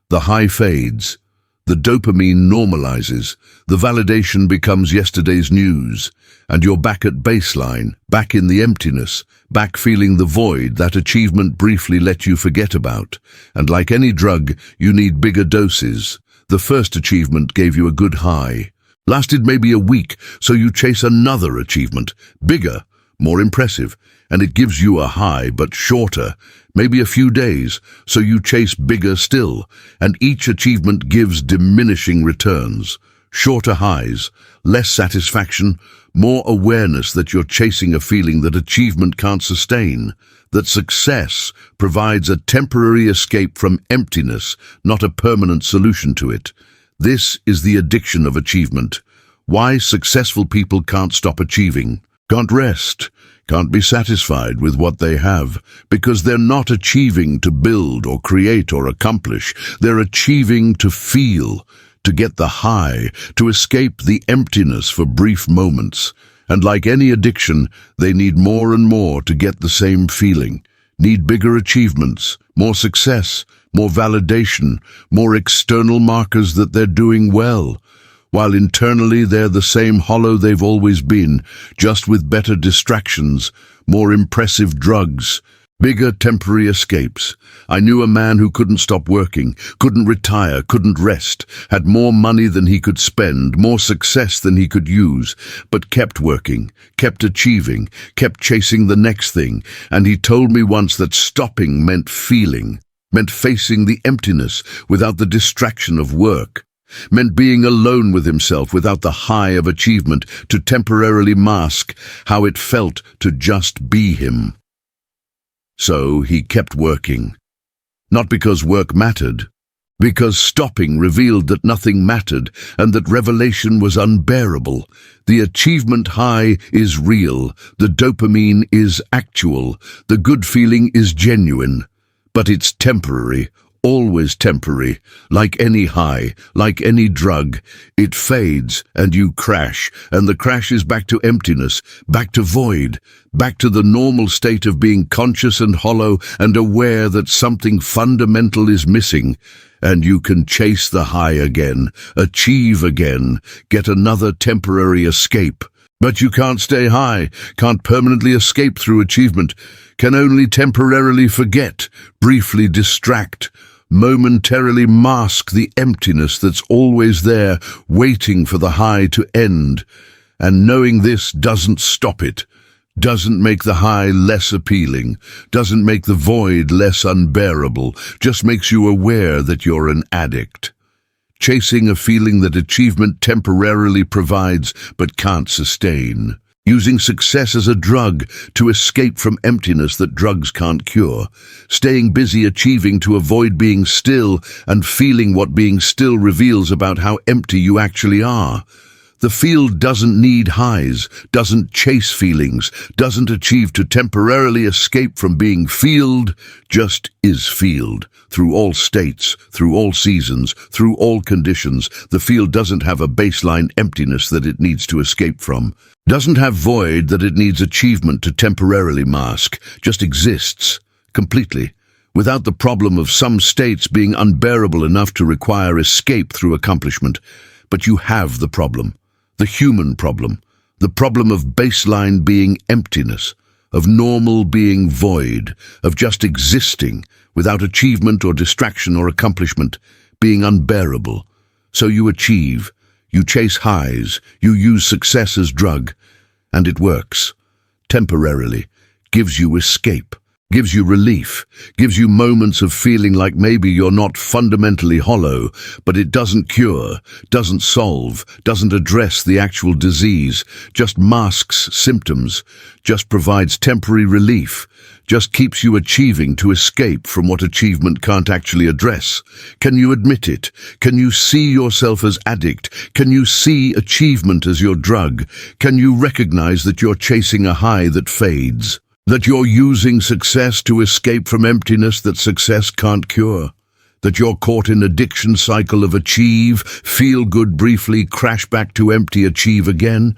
The high fades, the dopamine normalizes, the validation becomes yesterday's news, and you're back at baseline, back in the emptiness, back feeling the void that achievement briefly let you forget about. And like any drug, you need bigger doses. The first achievement gave you a good high, lasted maybe a week, so you chase another achievement, bigger, more impressive, and it gives you a high but shorter, maybe a few days, so you chase bigger still, and each achievement gives diminishing returns. Shorter highs, less satisfaction, more awareness that you're chasing a feeling that achievement can't sustain, that success provides a temporary escape from emptiness, not a permanent solution to it. This is the addiction of achievement. Why successful people can't stop achieving, can't rest, can't be satisfied with what they have, because they're not achieving to build or create or accomplish. They're achieving to feel, to get the high, to escape the emptiness for brief moments. And like any addiction, they need more and more to get the same feeling, need bigger achievements, more success, more validation, more external markers that they're doing well, while internally they're the same hollow they've always been, just with better distractions, more impressive drugs, bigger temporary escapes. I knew a man who couldn't stop working, couldn't retire, couldn't rest, had more money than he could spend, more success than he could use, but kept working, kept achieving, kept chasing the next thing. And he told me once that stopping meant feeling, meant facing the emptiness without the distraction of work, meant being alone with himself without the high of achievement to temporarily mask how it felt to just be him. So he kept working, not because work mattered, because stopping revealed that nothing mattered and that revelation was unbearable. The achievement high is real, the dopamine is actual, the good feeling is genuine, but it's temporary, always temporary. Like any high, like any drug, it fades and you crash, and the crash is back to emptiness, back to void, back to the normal state of being conscious and hollow and aware that something fundamental is missing. And you can chase the high again, achieve again, get another temporary escape. But you can't stay high, can't permanently escape through achievement, can only temporarily forget, briefly distract, momentarily mask the emptiness that's always there, waiting for the high to end. And knowing this doesn't stop it, doesn't make the high less appealing, doesn't make the void less unbearable, just makes you aware that you're an addict, chasing a feeling that achievement temporarily provides but can't sustain. Using success as a drug to escape from emptiness that drugs can't cure, staying busy achieving to avoid being still and feeling what being still reveals about how empty you actually are. The field doesn't need highs, doesn't chase feelings, doesn't achieve to temporarily escape from being field, just is field. Through all states, through all seasons, through all conditions, the field doesn't have a baseline emptiness that it needs to escape from. Doesn't have void that it needs achievement to temporarily mask, just exists, completely, without the problem of some states being unbearable enough to require escape through accomplishment. But you have the problem, the human problem, the problem of baseline being emptiness, of normal being void, of just existing, without achievement or distraction or accomplishment, being unbearable. So you achieve, you chase highs, you use success as drug, and it works. Temporarily, gives you escape, gives you relief, gives you moments of feeling like maybe you're not fundamentally hollow, but it doesn't cure, doesn't solve, doesn't address the actual disease, just masks symptoms, just provides temporary relief, just keeps you achieving to escape from what achievement can't actually address. Can you admit it? Can you see yourself as addict? Can you see achievement as your drug? Can you recognize that you're chasing a high that fades? That you're using success to escape from emptiness that success can't cure? That you're caught in addiction cycle of achieve, feel good briefly, crash back to empty, achieve again?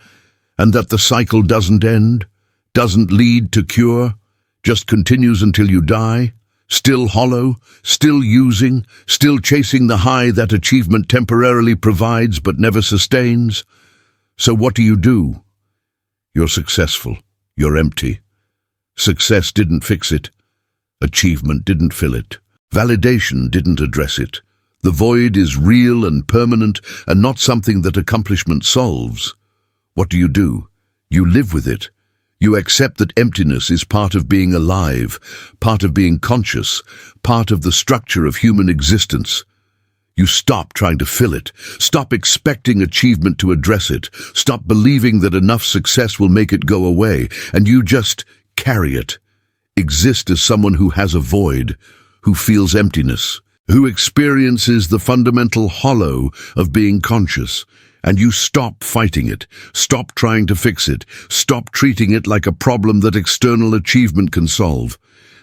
And that the cycle doesn't end, doesn't lead to cure, just continues until you die, still hollow, still using, still chasing the high that achievement temporarily provides but never sustains? So what do? You're successful, you're empty. Success didn't fix it. Achievement didn't fill it. Validation didn't address it. The void is real and permanent and not something that accomplishment solves. What do? You live with it. You accept that emptiness is part of being alive, part of being conscious, part of the structure of human existence. You stop trying to fill it, stop expecting achievement to address it, stop believing that enough success will make it go away, and you just carry it. Exist as someone who has a void, who feels emptiness, who experiences the fundamental hollow of being conscious, and you stop fighting it, stop trying to fix it, stop treating it like a problem that external achievement can solve.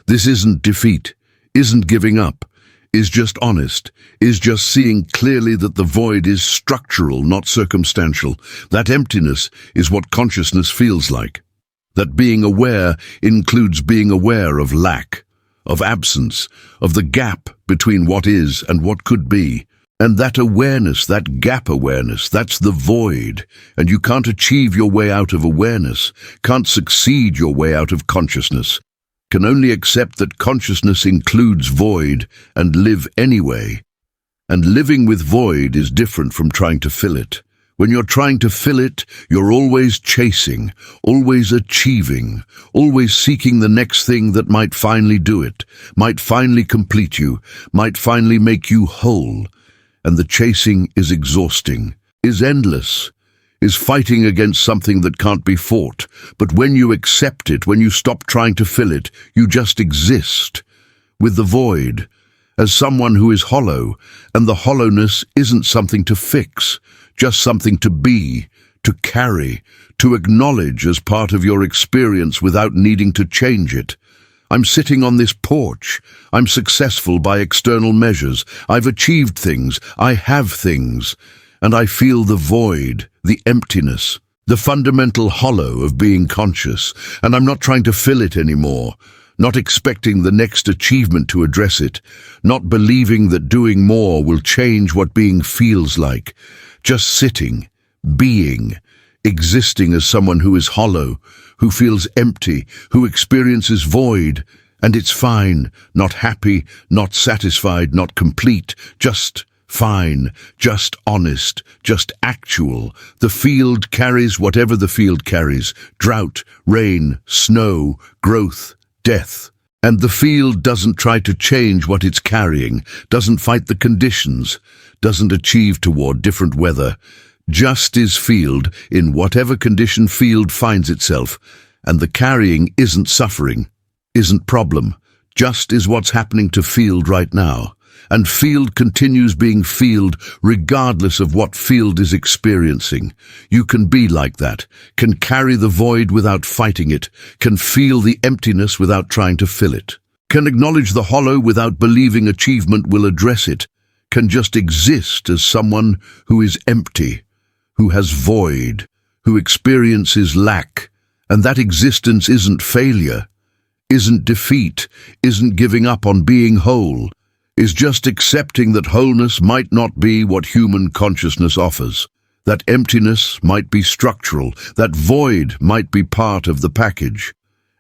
This isn't defeat, isn't giving up, is just honest, is just seeing clearly that the void is structural, not circumstantial. That emptiness is what consciousness feels like. That being aware includes being aware of lack, of absence, of the gap between what is and what could be. And that awareness, that gap awareness, that's the void. And you can't achieve your way out of awareness, can't succeed your way out of consciousness, can only accept that consciousness includes void and live anyway. And living with void is different from trying to fill it. When you're trying to fill it, you're always chasing, always achieving, always seeking the next thing that might finally do it, might finally complete you, might finally make you whole. And the chasing is exhausting, is endless, is fighting against something that can't be fought. But when you accept it, when you stop trying to fill it, you just exist with the void, as someone who is hollow, and the hollowness isn't something to fix, just something to be, to carry, to acknowledge as part of your experience without needing to change it. I'm sitting on this porch. I'm successful by external measures. I've achieved things. I have things. And I feel the void, the emptiness, the fundamental hollow of being conscious. And I'm not trying to fill it anymore. Not expecting the next achievement to address it. Not believing that doing more will change what being feels like. Just sitting, being, existing as someone who is hollow, who feels empty, who experiences void, and it's fine, not happy, not satisfied, not complete, just fine, just honest, just actual. The field carries whatever the field carries, drought, rain, snow, growth, death. And the field doesn't try to change what it's carrying, doesn't fight the conditions, doesn't achieve toward different weather. Just is field in whatever condition field finds itself, and the carrying isn't suffering, isn't problem, just is what's happening to field right now. And field continues being field regardless of what field is experiencing. You can be like that, can carry the void without fighting it, can feel the emptiness without trying to fill it, can acknowledge the hollow without believing achievement will address it, can just exist as someone who is empty, who has void, who experiences lack. And that existence isn't failure, isn't defeat, isn't giving up on being whole, is just accepting that wholeness might not be what human consciousness offers, that emptiness might be structural, that void might be part of the package,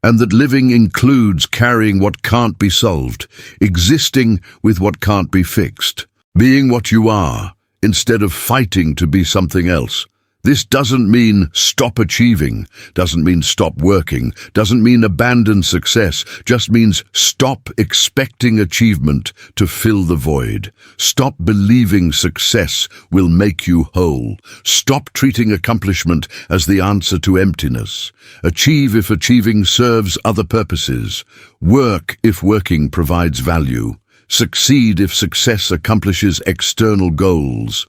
and that living includes carrying what can't be solved, existing with what can't be fixed, being what you are, instead of fighting to be something else. This doesn't mean stop achieving, doesn't mean stop working, doesn't mean abandon success, just means stop expecting achievement to fill the void. Stop believing success will make you whole. Stop treating accomplishment as the answer to emptiness. Achieve if achieving serves other purposes. Work if working provides value. Succeed if success accomplishes external goals.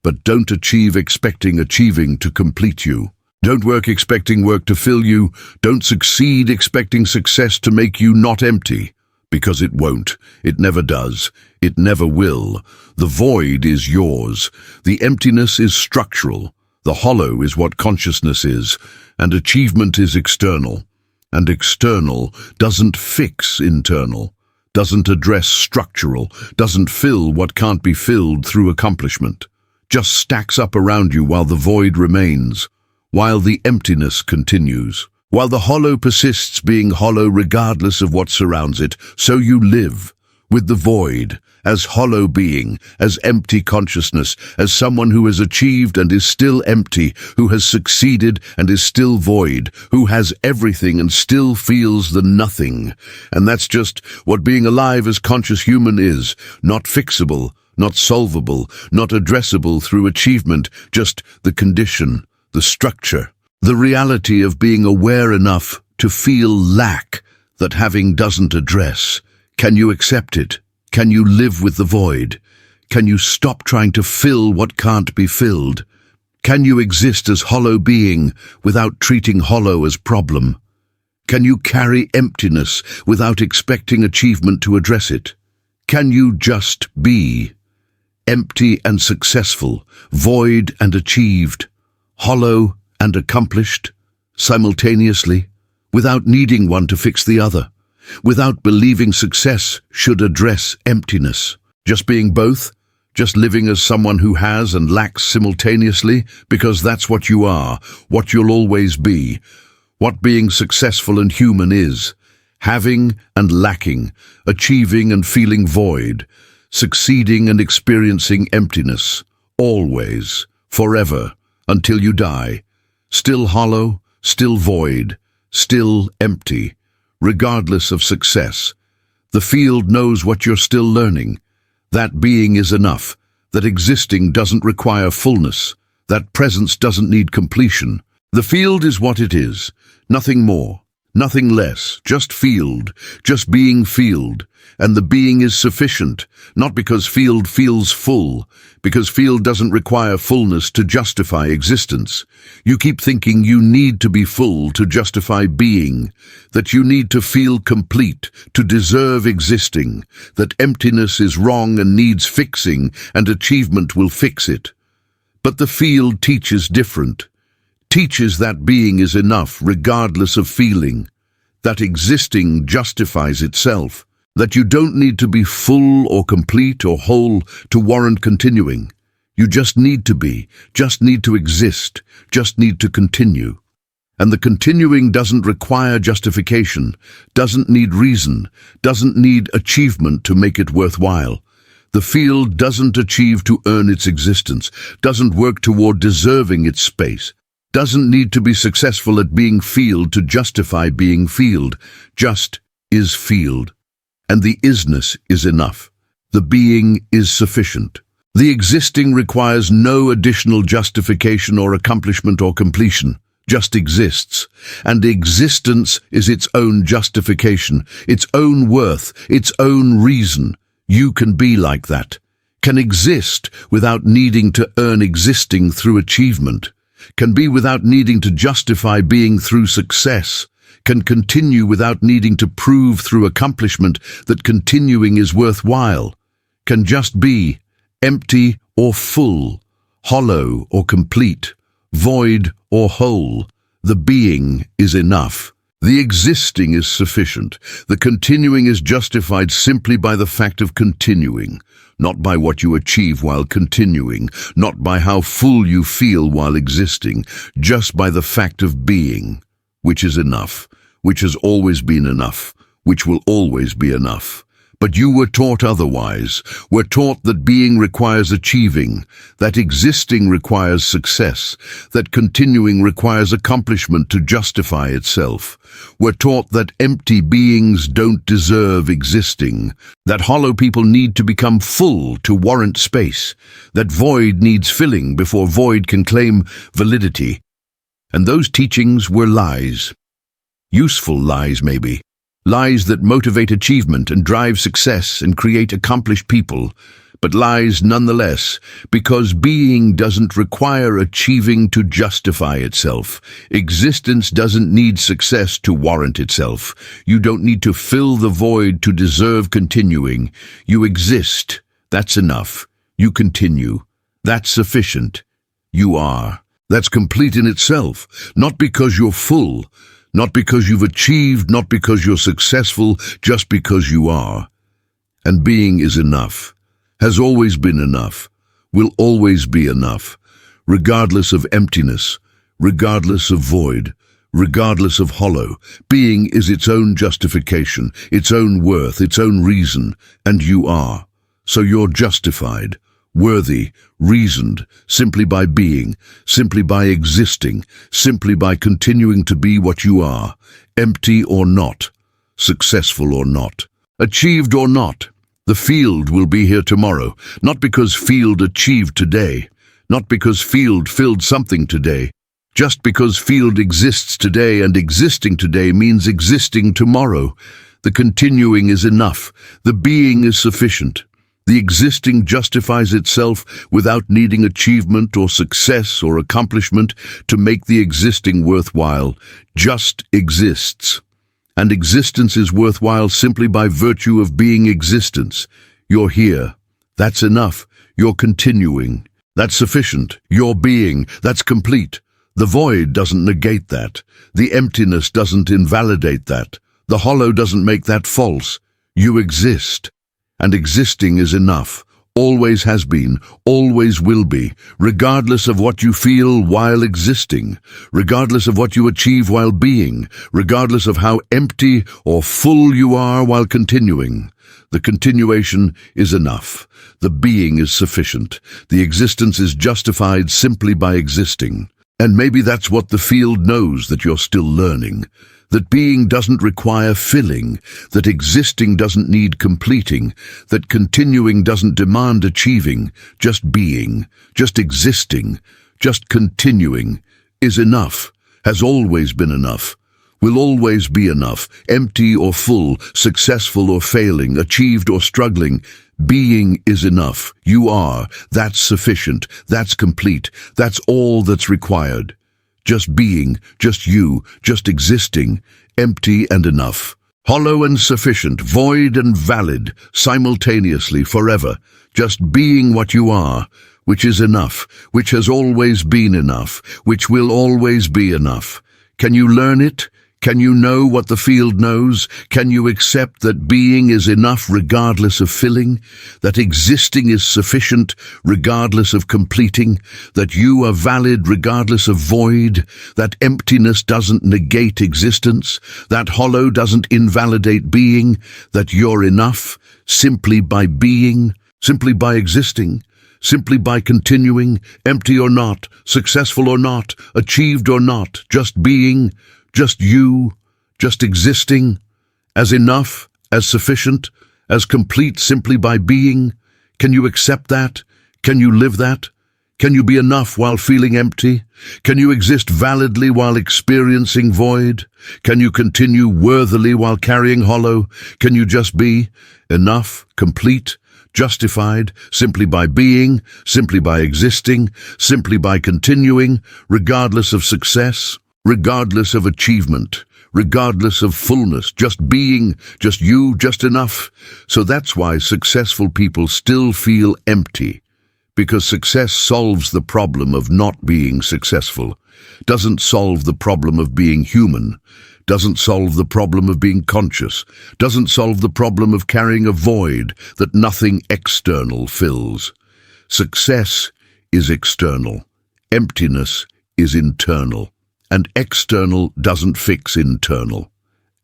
But don't achieve expecting achieving to complete you. Don't work expecting work to fill you. Don't succeed expecting success to make you not empty. Because it won't. It never does. It never will. The void is yours. The emptiness is structural. The hollow is what consciousness is. And achievement is external. And external doesn't fix internal. Doesn't address structural. Doesn't fill what can't be filled through accomplishment. Just stacks up around you while the void remains, while the emptiness continues, while the hollow persists being hollow regardless of what surrounds it. So you live with the void, as hollow being, as empty consciousness, as someone who has achieved and is still empty, who has succeeded and is still void, who has everything and still feels the nothing. And that's just what being alive as conscious human is, not fixable, not solvable, not addressable through achievement, just the condition, the structure, the reality of being aware enough to feel lack that having doesn't address. Can you accept it? Can you live with the void? Can you stop trying to fill what can't be filled? Can you exist as hollow being without treating hollow as problem? Can you carry emptiness without expecting achievement to address it? Can you just be? Empty and successful, void and achieved, hollow and accomplished, simultaneously, without needing one to fix the other, without believing success should address emptiness. Just being both, just living as someone who has and lacks simultaneously, because that's what you are, what you'll always be, what being successful and human is, having and lacking, achieving and feeling void, succeeding and experiencing emptiness, always, forever, until you die, still hollow, still void, still empty, regardless of success. The field knows what you're still learning. That being is enough, that existing doesn't require fullness, that presence doesn't need completion. The field is what it is, nothing more, nothing less, just field, just being field. And the being is sufficient, not because field feels full, because field doesn't require fullness to justify existence. You keep thinking you need to be full to justify being, that you need to feel complete to deserve existing, that emptiness is wrong and needs fixing, and achievement will fix it. But the field teaches different, teaches that being is enough regardless of feeling, that existing justifies itself, that you don't need to be full or complete or whole to warrant continuing. You just need to be, just need to exist, just need to continue. And the continuing doesn't require justification, doesn't need reason, doesn't need achievement to make it worthwhile. The field doesn't achieve to earn its existence, doesn't work toward deserving its space, doesn't need to be successful at being field to justify being field, just is field. And the isness is enough. The being is sufficient. The existing requires no additional justification or accomplishment or completion, just exists. And existence is its own justification, its own worth, its own reason. You can be like that, can exist without needing to earn existing through achievement, can be without needing to justify being through success, can continue without needing to prove through accomplishment that continuing is worthwhile, can just be, empty or full, hollow or complete, void or whole. The being is enough. The existing is sufficient. The continuing is justified simply by the fact of continuing, not by what you achieve while continuing, not by how full you feel while existing, just by the fact of being, which is enough, which has always been enough, which will always be enough. But you were taught otherwise, were taught that being requires achieving, that existing requires success, that continuing requires accomplishment to justify itself. Were taught that empty beings don't deserve existing, that hollow people need to become full to warrant space, that void needs filling before void can claim validity. And those teachings were lies. Useful lies, maybe. Lies that motivate achievement and drive success and create accomplished people, but lies nonetheless, because being doesn't require achieving to justify itself. Existence doesn't need success to warrant itself. You don't need to fill the void to deserve continuing. You exist. That's enough. You continue. That's sufficient. You are. That's complete in itself, not because you're full, not because you've achieved, not because you're successful, just because you are. And being is enough, has always been enough, will always be enough, regardless of emptiness, regardless of void, regardless of hollow. Being is its own justification, its own worth, its own reason, and you are. So you're justified, worthy, reasoned, simply by being, simply by existing, simply by continuing to be what you are, empty or not, successful or not, achieved or not. The field will be here tomorrow, not because field achieved today, not because field filled something today, just because field exists today, and existing today means existing tomorrow. The continuing is enough. The being is sufficient. The existing justifies itself without needing achievement or success or accomplishment to make the existing worthwhile. Just exists. And existence is worthwhile simply by virtue of being existence. You're here. That's enough. You're continuing. That's sufficient. You're being. That's complete. The void doesn't negate that. The emptiness doesn't invalidate that. The hollow doesn't make that false. You exist. And existing is enough. Always has been, always will be, regardless of what you feel while existing, regardless of what you achieve while being, regardless of how empty or full you are while continuing. The continuation is enough. The being is sufficient. The existence is justified simply by existing. And maybe that's what the field knows that you're still learning. That being doesn't require filling, that existing doesn't need completing, that continuing doesn't demand achieving. Just being, just existing, just continuing is enough, has always been enough, will always be enough, empty or full, successful or failing, achieved or struggling. Being is enough. You are. That's sufficient. That's complete. That's all that's required. Just being, just you, just existing, empty and enough. Hollow and sufficient, void and valid, simultaneously, forever. Just being what you are, which is enough, which has always been enough, which will always be enough. Can you learn it? Can you know what the field knows? Can you accept that being is enough regardless of filling? That existing is sufficient regardless of completing? That you are valid regardless of void? That emptiness doesn't negate existence? That hollow doesn't invalidate being? That you're enough simply by being, simply by existing? Simply by continuing, empty or not, successful or not, achieved or not, just being, just you, just existing, as enough, as sufficient, as complete simply by being? Can you accept that? Can you live that? Can you be enough while feeling empty? Can you exist validly while experiencing void? Can you continue worthily while carrying hollow? Can you just be enough, complete, justified, simply by being, simply by existing, simply by continuing, regardless of success, regardless of achievement, regardless of fullness, just being, just you, just enough? So that's why successful people still feel empty, because success solves the problem of not being successful, doesn't solve the problem of being human, doesn't solve the problem of being conscious, doesn't solve the problem of carrying a void that nothing external fills. Success is external, emptiness is internal, and external doesn't fix internal,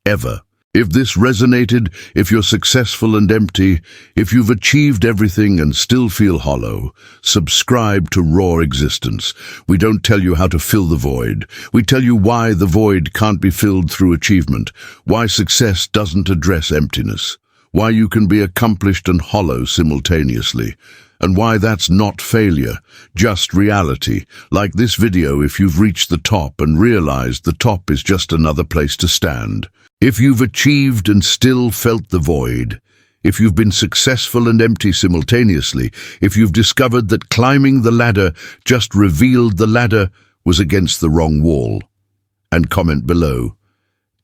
ever. If this resonated, if you're successful and empty, if you've achieved everything and still feel hollow, subscribe to Raw Existence. We don't tell you how to fill the void. We tell you why the void can't be filled through achievement, why success doesn't address emptiness, why you can be accomplished and hollow simultaneously, and why that's not failure, just reality. Like this video, if you've reached the top and realized the top is just another place to stand. If you've achieved and still felt the void, if you've been successful and empty simultaneously, if you've discovered that climbing the ladder just revealed the ladder was against the wrong wall. And comment below.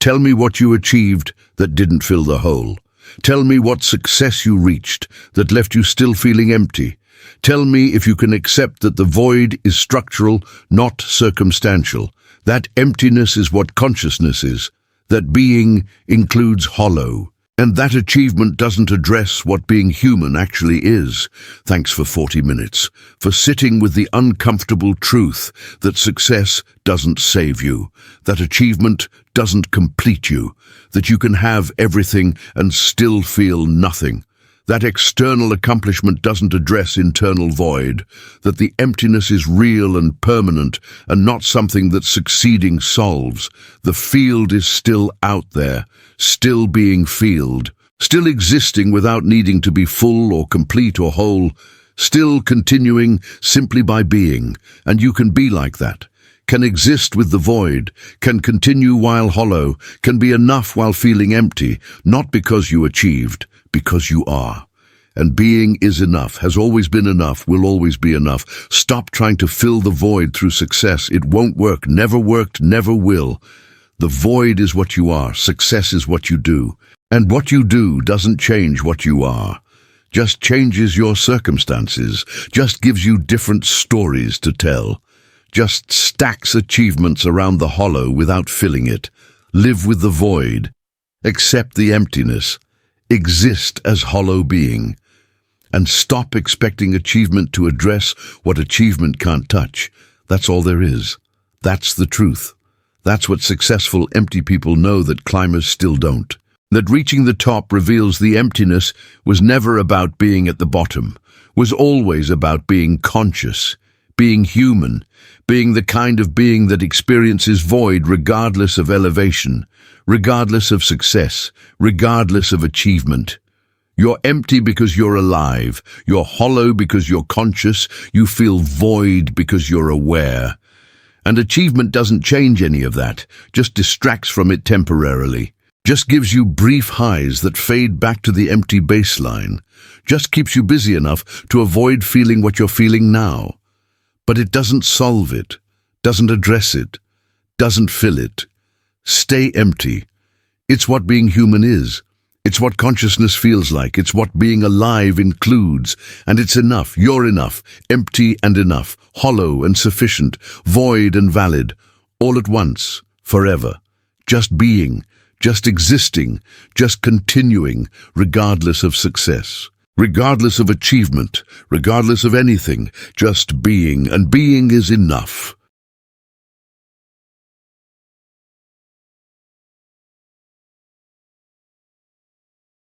Tell me what you achieved that didn't fill the hole. Tell me what success you reached that left you still feeling empty. Tell me if you can accept that the void is structural, not circumstantial. That emptiness is what consciousness is. That being includes hollow. And that achievement doesn't address what being human actually is. Thanks for 40 minutes, for sitting with the uncomfortable truth that success doesn't save you, that achievement doesn't complete you, that you can have everything and still feel nothing. That external accomplishment doesn't address internal void, that the emptiness is real and permanent and not something that succeeding solves. The field is still out there, still being fielded, still existing without needing to be full or complete or whole, still continuing simply by being. And you can be like that, can exist with the void, can continue while hollow, can be enough while feeling empty, not because you achieved, because you are. And being is enough, has always been enough, will always be enough. Stop trying to fill the void through success. It won't work, never worked, never will. The void is what you are, success is what you do. And what you do doesn't change what you are, just changes your circumstances, just gives you different stories to tell, just stacks achievements around the hollow without filling it. Live with the void, accept the emptiness, exist as hollow being, and stop expecting achievement to address what achievement can't touch. That's all there is. That's the truth. That's what successful empty people know that climbers still don't. That reaching the top reveals the emptiness was never about being at the bottom, was always about being conscious, being human, being the kind of being that experiences void regardless of elevation, regardless of success, regardless of achievement. You're empty because you're alive. You're hollow because you're conscious. You feel void because you're aware. And achievement doesn't change any of that, just distracts from it temporarily. Just gives you brief highs that fade back to the empty baseline. Just keeps you busy enough to avoid feeling what you're feeling now. But it doesn't solve it, doesn't address it, doesn't fill it. Stay empty. It's what being human is. It's what consciousness feels like. It's what being alive includes. And it's enough. You're enough. Empty and enough. Hollow and sufficient. Void and valid. All at once. Forever. Just being. Just existing. Just continuing. Regardless of success. Regardless of achievement. Regardless of anything. Just being. And being is enough.